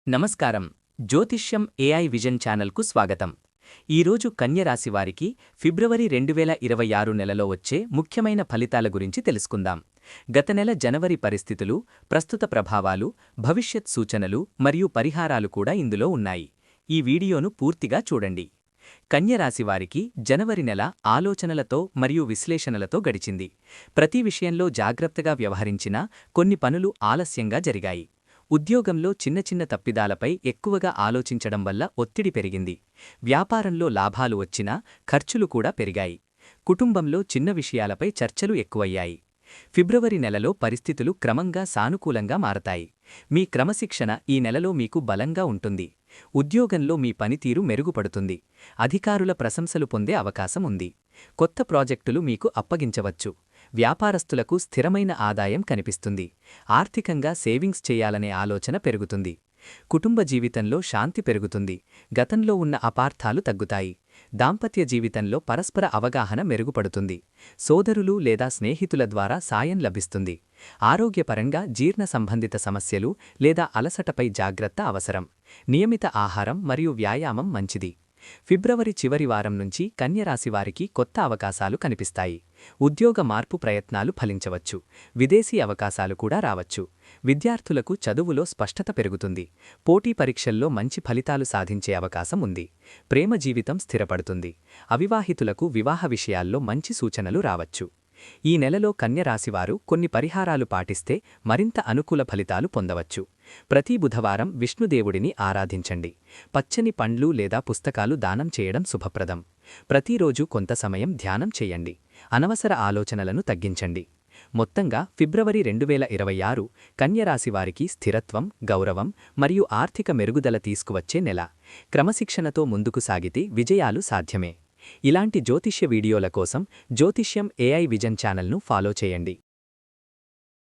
నమస్కారం. జ్యోతిష్యం AI vision ఛానల్కు స్వాగతం. ఈరోజు కన్యరాశివారికి ఫిబ్రవరి 2026 నెలలో వచ్చే ముఖ్యమైన ఫలితాల గురించి తెలుసుకుందాం. గత నెల జనవరి పరిస్థితులు, ప్రస్తుత ప్రభావాలు, భవిష్యత్ సూచనలు మరియు పరిహారాలు కూడా ఇందులో ఉన్నాయి. ఈ వీడియోను పూర్తిగా చూడండి. కన్యరాశివారికి జనవరి నెల ఆలోచనలతో మరియు విశ్లేషణలతో గడిచింది. ప్రతి విషయంలో జాగ్రత్తగా వ్యవహరించినా కొన్ని పనులు ఆలస్యంగా జరిగాయి. ఉద్యోగంలో చిన్న చిన్న తప్పిదాలపై ఎక్కువగా ఆలోచించడం వల్ల ఒత్తిడి పెరిగింది. వ్యాపారంలో లాభాలు వచ్చినా ఖర్చులు కూడా పెరిగాయి. కుటుంబంలో చిన్న విషయాలపై చర్చలు ఎక్కువయ్యాయి. ఫిబ్రవరి నెలలో పరిస్థితులు క్రమంగా సానుకూలంగా మారతాయి. మీ క్రమశిక్షణ ఈ నెలలో మీకు బలంగా ఉంటుంది. ఉద్యోగంలో మీ పనితీరు మెరుగుపడుతుంది. అధికారుల ప్రశంసలు పొందే అవకాశం ఉంది. కొత్త ప్రాజెక్టులు మీకు అప్పగించవచ్చు. వ్యాపారస్తులకు స్థిరమైన ఆదాయం కనిపిస్తుంది. ఆర్థికంగా సేవింగ్స్ చేయాలనే ఆలోచన పెరుగుతుంది. కుటుంబ జీవితంలో శాంతి పెరుగుతుంది. గతంలో ఉన్న అపార్థాలు తగ్గుతాయి. దాంపత్య జీవితంలో పరస్పర అవగాహన మెరుగుపడుతుంది. సోదరులు లేదా స్నేహితుల ద్వారా సాయం లభిస్తుంది. ఆరోగ్యపరంగా జీర్ణ సంబంధిత సమస్యలు లేదా అలసటపై జాగ్రత్త అవసరం. నియమిత ఆహారం మరియు వ్యాయామం మంచిది. ఫిబ్రవరి చివరి వారం నుంచి కన్యరాశివారికి కొత్త అవకాశాలు కనిపిస్తాయి. ఉద్యోగ మార్పు ప్రయత్నాలు ఫలించవచ్చు. విదేశీ అవకాశాలు కూడా రావచ్చు. విద్యార్థులకు చదువులో స్పష్టత పెరుగుతుంది. పోటీ పరీక్షల్లో మంచి ఫలితాలు సాధించే అవకాశం ఉంది. ప్రేమ జీవితం స్థిరపడుతుంది. అవివాహితులకు వివాహ విషయాల్లో మంచి సూచనలు రావచ్చు. ఈ నెలలో కన్యరాశివారు కొన్ని పరిహారాలు పాటిస్తే మరింత అనుకూల ఫలితాలు పొందవచ్చు. ప్రతి బుధవారం విష్ణుదేవుడిని ఆరాధించండి. పచ్చని పండ్లు లేదా పుస్తకాలు దానం చేయడం శుభప్రదం. ప్రతిరోజు కొంత సమయం ధ్యానం చేయండి. అనవసర ఆలోచనలను తగ్గించండి. మొత్తంగా ఫిబ్రవరి 2026 కన్యరాశివారికి స్థిరత్వం, గౌరవం మరియు ఆర్థిక మెరుగుదల తీసుకువచ్చే నెల. క్రమశిక్షణతో ముందుకు సాగితే విజయాలు సాధ్యమే. ఇలాంటి జ్యోతిష్య వీడియోల కోసం జ్యోతిష్యం ఏఐ విజన్ ఛానల్ను ఫాలో చేయండి.